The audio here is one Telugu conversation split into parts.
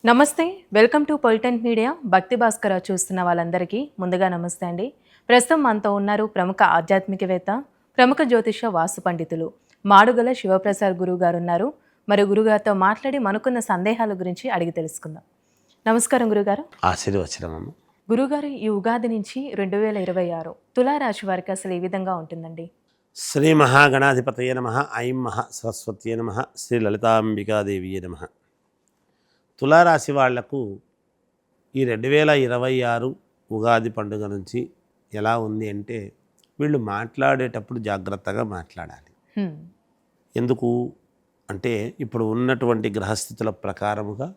నమస్తే. వెల్కమ్ టు పొలిటెంట్ మీడియా. భక్తి భాస్కర చూస్తున్న వాళ్ళందరికీ ముందుగా నమస్తే అండి. ప్రస్తుతం మనతో ఉన్నారు ప్రముఖ ఆధ్యాత్మికవేత్త, ప్రముఖ జ్యోతిష వాస్తు పండితులు మాడుగుల శివప్రసాద్ గురువు గారు ఉన్నారు. మరి గురుగారితో మాట్లాడి మనకున్న సందేహాల గురించి అడిగి తెలుసుకుందాం. నమస్కారం గురుగారు. ఆశీర్వచనము. గురుగారు, ఈ ఉగాది నుంచి 2026 తులారాశి వారికి అసలు ఏ విధంగా ఉంటుందండి? శ్రీ మహాగణాధిపతయ నమః. ఐం మహ సరస్వత్యే నమః. శ్రీ లలితాంబికాదేవియే నమః. తులారాశి వాళ్లకు ఈ 2026 ఉగాది పండుగ నుంచి ఎలా ఉంది అంటే, వీళ్ళు మాట్లాడేటప్పుడు జాగ్రత్తగా మాట్లాడాలి. ఎందుకు అంటే, ఇప్పుడు ఉన్నటువంటి గ్రహస్థితుల ప్రకారముగా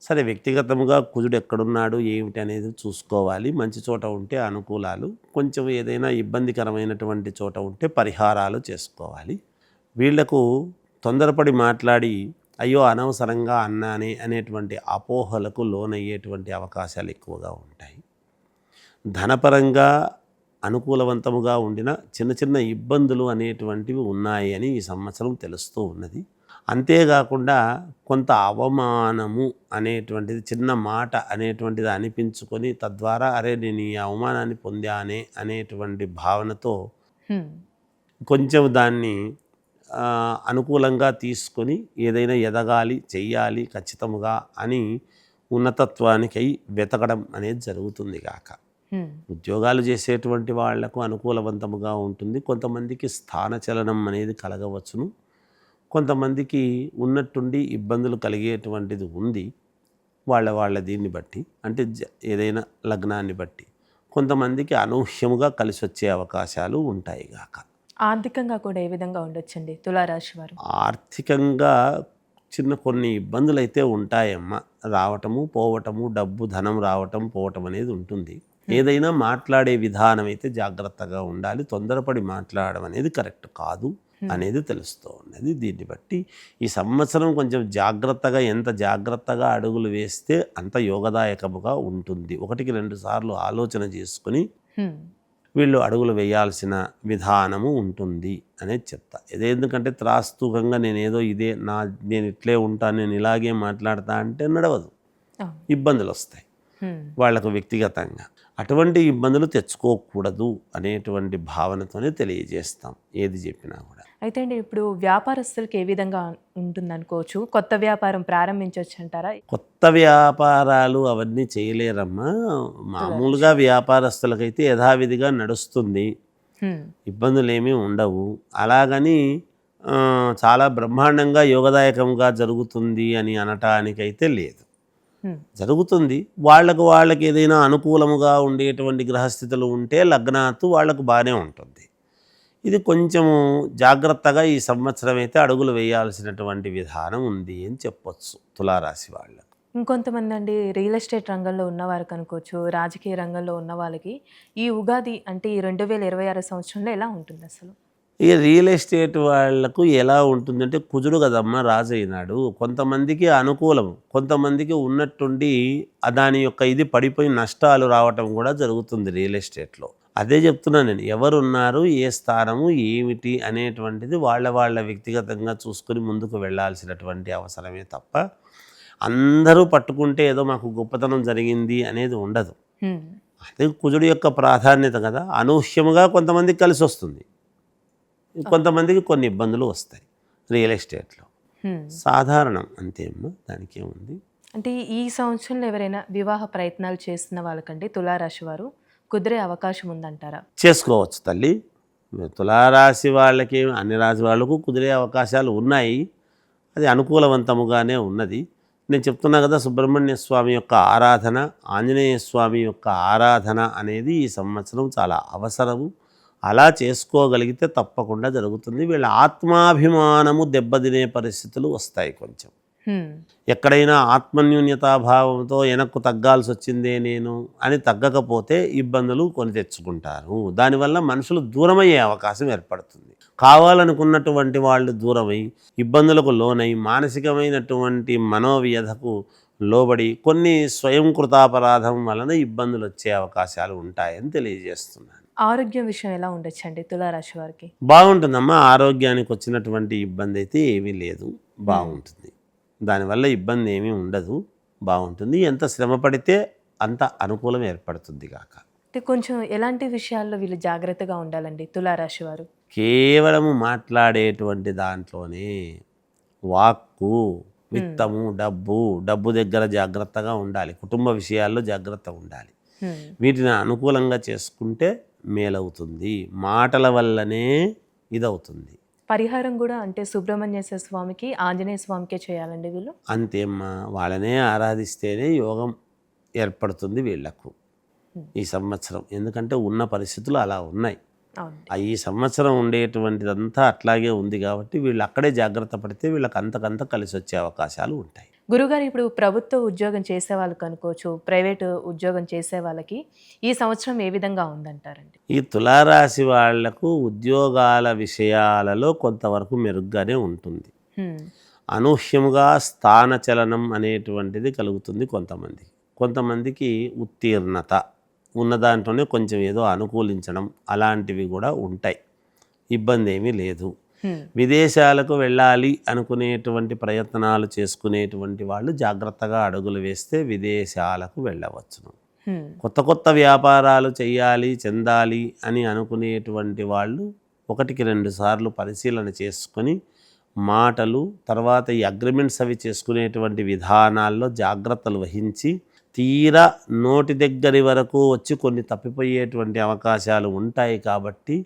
సరే వ్యక్తిగతముగా కుజుడు ఎక్కడున్నాడు ఏమిటి అనేది చూసుకోవాలి. మంచి చోట ఉంటే అనుకూలాలు, కొంచెం ఏదైనా ఇబ్బందికరమైనటువంటి చోట ఉంటే పరిహారాలు చేసుకోవాలి. వీళ్లకు తొందరపడి మాట్లాడి అయ్యో అనవసరంగా అన్నానే అనేటువంటి అపోహలకు లోనయ్యేటువంటి అవకాశాలు ఎక్కువగా ఉంటాయి. ధనపరంగా అనుకూలవంతముగా ఉండిన చిన్న చిన్న ఇబ్బందులు అనేటువంటివి ఉన్నాయి అని ఈ సంవత్సరం తెలుస్తూ ఉన్నది. అంతేకాకుండా కొంత అవమానము అనేటువంటిది, చిన్న మాట అనేటువంటిది అనిపించుకొని తద్వారా అరే నేను ఈ అవమానాన్ని పొందానే అనేటువంటి భావనతో కొంచెం దాన్ని అనుకూలంగా తీసుకొని ఏదైనా ఎదగాలి, చెయ్యాలి ఖచ్చితముగా అని ఉన్నతత్వానికై వెతకడం అనేది జరుగుతుంది గాక. ఉద్యోగాలు చేసేటువంటి వాళ్లకు అనుకూలవంతముగా ఉంటుంది. కొంతమందికి స్థానచలనం అనేది కలగవచ్చును. కొంతమందికి ఉన్నట్టుండి ఇబ్బందులు కలిగేటువంటిది ఉంది. వాళ్ళ దీన్ని బట్టి, అంటే ఏదైనా లగ్నాన్ని బట్టి కొంతమందికి అనూహ్యముగా కలిసి వచ్చే అవకాశాలు ఉంటాయి గాక. ఆర్థికంగా కూడా ఏ విధంగా ఉండొచ్చండి తులారాశి వారు? ఆర్థికంగా కొన్ని ఇబ్బందులు అయితే ఉంటాయమ్మా. రావటము పోవటము, డబ్బు ధనం రావటం పోవటం అనేది ఉంటుంది. ఏదైనా మాట్లాడే విధానం అయితే జాగ్రత్తగా ఉండాలి. తొందరపడి మాట్లాడడం అనేది కరెక్ట్ కాదు అనేది తెలుస్తూ ఉన్నది. దీన్ని బట్టి ఈ సంవత్సరం కొంచెం జాగ్రత్తగా, ఎంత జాగ్రత్తగా అడుగులు వేస్తే అంత యోగదాయకముగా ఉంటుంది. 1-2 సార్లు ఆలోచన చేసుకుని వీళ్ళు అడుగులు వేయాల్సిన విధానము ఉంటుంది అనేది చెప్తా. ఎందుకంటే త్రాస్తూకంగా నేను ఇట్లే ఉంటాను, నేను ఇలాగే మాట్లాడతా అంటే నడవదు. ఇబ్బందులు వస్తాయి వాళ్లకు వ్యక్తిగతంగా. అటువంటి ఇబ్బందులు తెచ్చుకోకూడదు అనేటువంటి భావనతోనే తెలియజేస్తాం ఏది చెప్పినా కూడా. అయితే అండి, ఇప్పుడు వ్యాపారస్తులకు ఏ విధంగా ఉంటుందనుకోవచ్చు? కొత్త వ్యాపారం ప్రారంభించవచ్చు అంటారా? కొత్త వ్యాపారాలు అవన్నీ చేయలేరమ్మా. మామూలుగా వ్యాపారస్తులకైతే యథావిధిగా నడుస్తుంది, ఇబ్బందులు ఏమీ ఉండవు. అలాగని చాలా బ్రహ్మాండంగా యోగదాయకంగా జరుగుతుంది అని అనటానికైతే లేదు. జరుగుతుంది. వాళ్ళకి ఏదైనా అనుకూలముగా ఉండేటువంటి గ్రహస్థితులు ఉంటే లగ్నాత్తు వాళ్ళకు బాగానే ఉంటుంది. ఇది కొంచెము జాగ్రత్తగా ఈ సంవత్సరం అయితే అడుగులు వేయాల్సినటువంటి విధానం ఉంది అని చెప్పొచ్చు తులారాశి వాళ్ళకు. ఇంకొంతమంది అండి, రియల్ ఎస్టేట్ రంగంలో ఉన్నవారికి అనుకోవచ్చు, రాజకీయ రంగంలో ఉన్న వాళ్ళకి ఈ ఉగాది అంటే ఈ 2026 సంవత్సరంలో ఎలా ఉంటుంది అసలు? ఇక రియల్ ఎస్టేట్ వాళ్లకు ఎలా ఉంటుందంటే, కుజుడు కదమ్మా రాజు అయినాడు. కొంతమందికి అనుకూలం, కొంతమందికి ఉన్నట్టుండి దాని యొక్క ఇది పడిపోయి నష్టాలు రావటం కూడా జరుగుతుంది రియల్ ఎస్టేట్లో. అదే చెప్తున్నాను నేను. ఎవరున్నారు, ఏ స్థానము ఏమిటి అనేటువంటిది వాళ్ళ వ్యక్తిగతంగా చూసుకొని ముందుకు వెళ్ళాల్సినటువంటి అవసరమే తప్ప అందరూ పట్టుకుంటే ఏదో మాకు గొప్పతనం జరిగింది అనేది ఉండదు. అదే కుజుడు యొక్క ప్రాధాన్యత కదా. అనూహ్యముగా కొంతమందికి కలిసి వస్తుంది, కొంతమందికి కొన్ని ఇబ్బందులు వస్తాయి రియల్ ఎస్టేట్లో. సాధారణం అంతేమ్మా, దానికి ఏముంది. అంటే ఈ సంవత్సరంలో ఎవరైనా వివాహ ప్రయత్నాలు చేస్తున్న వాళ్ళకంటే తులారాశి వారు కుదిరే అవకాశం ఉందంటారా? చేసుకోవచ్చు తల్లి. తులారాశి వాళ్ళకి, అన్ని రాశి వాళ్ళకు కుదిరే అవకాశాలు ఉన్నాయి. అది అనుకూలవంతముగానే ఉన్నది. నేను చెప్తున్నా కదా, సుబ్రహ్మణ్య స్వామి యొక్క ఆరాధన, ఆంజనేయ స్వామి యొక్క ఆరాధన అనేది ఈ సంవత్సరం చాలా అవసరము. అలా చేసుకోగలిగితే తప్పకుండా జరుగుతుంది. వీళ్ళ ఆత్మాభిమానము దెబ్బతినే పరిస్థితులు వస్తాయి. కొంచెం ఎక్కడైనా ఆత్మన్యూన్యతాభావంతో వెనక్కు తగ్గాల్సి వచ్చిందే నేను అని తగ్గకపోతే ఇబ్బందులు కొని తెచ్చుకుంటారు. దానివల్ల మనుషులు దూరమయ్యే అవకాశం ఏర్పడుతుంది. కావాలనుకున్నటువంటి వాళ్ళు దూరమై ఇబ్బందులకు లోనై మానసికమైనటువంటి మనోవ్యధకు లోబడి కొన్ని స్వయం కృతాపరాధం వలన ఇబ్బందులు వచ్చే అవకాశాలు ఉంటాయని తెలియజేస్తున్నాను. ఆరోగ్యం విషయం ఎలా ఉండొచ్చండి తులారాశి వారికి? బాగుంటుందమ్మా. ఆరోగ్యానికి వచ్చినటువంటి ఇబ్బంది అయితే ఏమీ లేదు, బాగుంటుంది. దానివల్ల ఇబ్బంది ఏమీ ఉండదు. బాగుంటుంది. ఎంత శ్రమ పడితే అంత అనుకూలం ఏర్పడుతుంది కాక. అంటే కొంచెం ఎలాంటి విషయాల్లో వీళ్ళు జాగ్రత్తగా ఉండాలండి తులారాశి వారు? కేవలము మాట్లాడేటువంటి దాంట్లోనే వాక్కు, విత్తము, డబ్బు దగ్గర జాగ్రత్తగా ఉండాలి. కుటుంబ విషయాల్లో జాగ్రత్త ఉండాలి. వీటిని అనుకూలంగా చేసుకుంటే మేలవుతుంది. మాటల వల్లనే ఇదవుతుంది. పరిహారం కూడా అంటే సుబ్రహ్మణ్యేశ్వర స్వామికి, ఆంజనేయ స్వామికే చేయాలండి వీళ్ళు? అంతేమ్మా, వాళ్ళనే ఆరాధిస్తేనే యోగం ఏర్పడుతుంది వీళ్లకు ఈ సంవత్సరం. ఎందుకంటే ఉన్న పరిస్థితులు అలా ఉన్నాయి. ఈ సంవత్సరం ఉండేటువంటిదంతా అట్లాగే ఉంది కాబట్టి వీళ్ళు అక్కడే జాగ్రత్త పడితే వీళ్ళకి అంతకంత కలిసి వచ్చే అవకాశాలు ఉంటాయి. గురుగారు, ఇప్పుడు ప్రభుత్వ ఉద్యోగం చేసే వాళ్ళకి అనుకోవచ్చు, ప్రైవేటు ఉద్యోగం చేసే వాళ్ళకి ఈ సంవత్సరం ఏ విధంగా ఉందంటారండి? ఈ తులారాశి వాళ్లకు ఉద్యోగాల విషయాలలో కొంతవరకు మెరుగ్గానే ఉంటుంది. అనూహ్యముగా స్థానచలనం అనేటువంటిది కలుగుతుంది కొంతమందికి ఉత్తీర్ణత ఉన్న దాంట్లోనే కొంచెం ఏదో అనుకూలించడం అలాంటివి కూడా ఉంటాయి. ఇబ్బంది ఏమీ లేదు. విదేశాలకు వెళ్ళాలి అనుకునేటువంటి ప్రయత్నాలు చేసుకునేటువంటి వాళ్ళు జాగ్రత్తగా అడుగులు వేస్తే విదేశాలకు వెళ్ళవచ్చును. కొత్త వ్యాపారాలు చెందాలి అని అనుకునేటువంటి వాళ్ళు 1-2 సార్లు పరిశీలన చేసుకొని మాటలు, తర్వాత ఈ అగ్రిమెంట్స్ అవి చేసుకునేటువంటి విధానాల్లో జాగ్రత్తలు వహించి తీరా నోటి దగ్గరి వరకు వచ్చి కొన్ని తప్పిపోయేటువంటి అవకాశాలు ఉంటాయి. కాబట్టి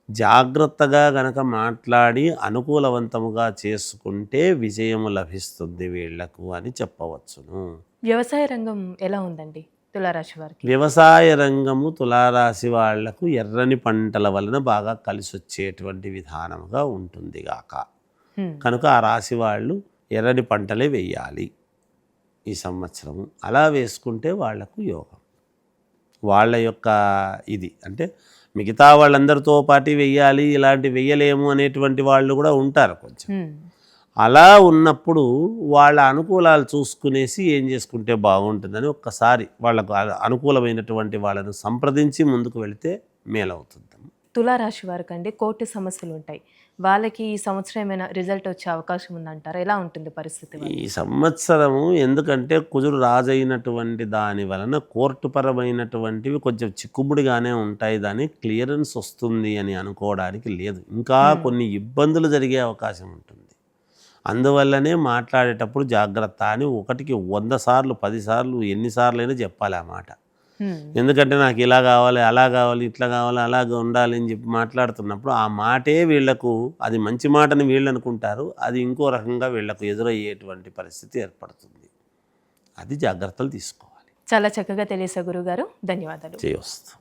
జాగ్రత్తగా గనక మాట్లాడి అనుకూలవంతముగా చేసుకుంటే విజయము లభిస్తుంది వీళ్లకు అని చెప్పవచ్చును. వ్యవసాయ రంగం ఎలా ఉందండి తులారాశి వారికి? వ్యవసాయ రంగము తులారాశి వాళ్లకు ఎర్రని పంటల వలన బాగా కలిసి వచ్చేటువంటి విధానముగా ఉంటుంది గాక. కనుక ఆ రాశి వాళ్ళు ఎర్రని పంటలే వేయాలి ఈ సంవత్సరము. అలా వేసుకుంటే వాళ్లకు యోగం. వాళ్ళ యొక్క ఇది అంటే మిగతా వాళ్ళందరితో పాటు వెయ్యాలి, ఇలాంటి వెయ్యలేము అనేటువంటి వాళ్ళు కూడా ఉంటారు కొంచెం. అలా ఉన్నప్పుడు వాళ్ళ అనుకూలాలు చూసుకునేసి ఏం చేసుకుంటే బాగుంటుందని ఒక్కసారి వాళ్ళకు అనుకూలమైనటువంటి వాళ్ళను సంప్రదించి ముందుకు వెళితే మేలవుతుంది. తులారాశి వారికి అండి కోర్టు సమస్యలు ఉంటాయి, వాళ్ళకి ఈ సంవత్సరం ఏమైనా రిజల్ట్ వచ్చే అవకాశం ఉందంటారా? ఎలా ఉంటుంది పరిస్థితి ఈ సంవత్సరము? ఎందుకంటే కుజుడు రాజైనటువంటి దాని వలన కోర్టు పరమైనటువంటివి కొంచెం చిక్కుముడిగానే ఉంటాయి. దాని క్లియరెన్స్ వస్తుంది అని అనుకోవడానికి లేదు. ఇంకా కొన్ని ఇబ్బందులు జరిగే అవకాశం ఉంటుంది. అందువల్లనే మాట్లాడేటప్పుడు జాగ్రత్త అని 1కి 100 సార్లు 10 సార్లు ఎన్నిసార్లైనా చెప్పాలి ఆ మాట. ఎందుకంటే నాకు ఇలా కావాలి, అలా కావాలి, ఇట్లా కావాలి, అలాగ ఉండాలి అని చెప్పి మాట్లాడుతున్నప్పుడు ఆ మాటే వీళ్లకు అది మంచి మాటని వీళ్ళు అనుకుంటారు. అది ఇంకో రకంగా వీళ్లకు ఎదురయ్యేటువంటి పరిస్థితి ఏర్పడుతుంది. అది జాగ్రత్తలు తీసుకోవాలి. చాలా చక్కగా తెలియసే గురుగారు, ధన్యవాదాలు. చేయవస్తు.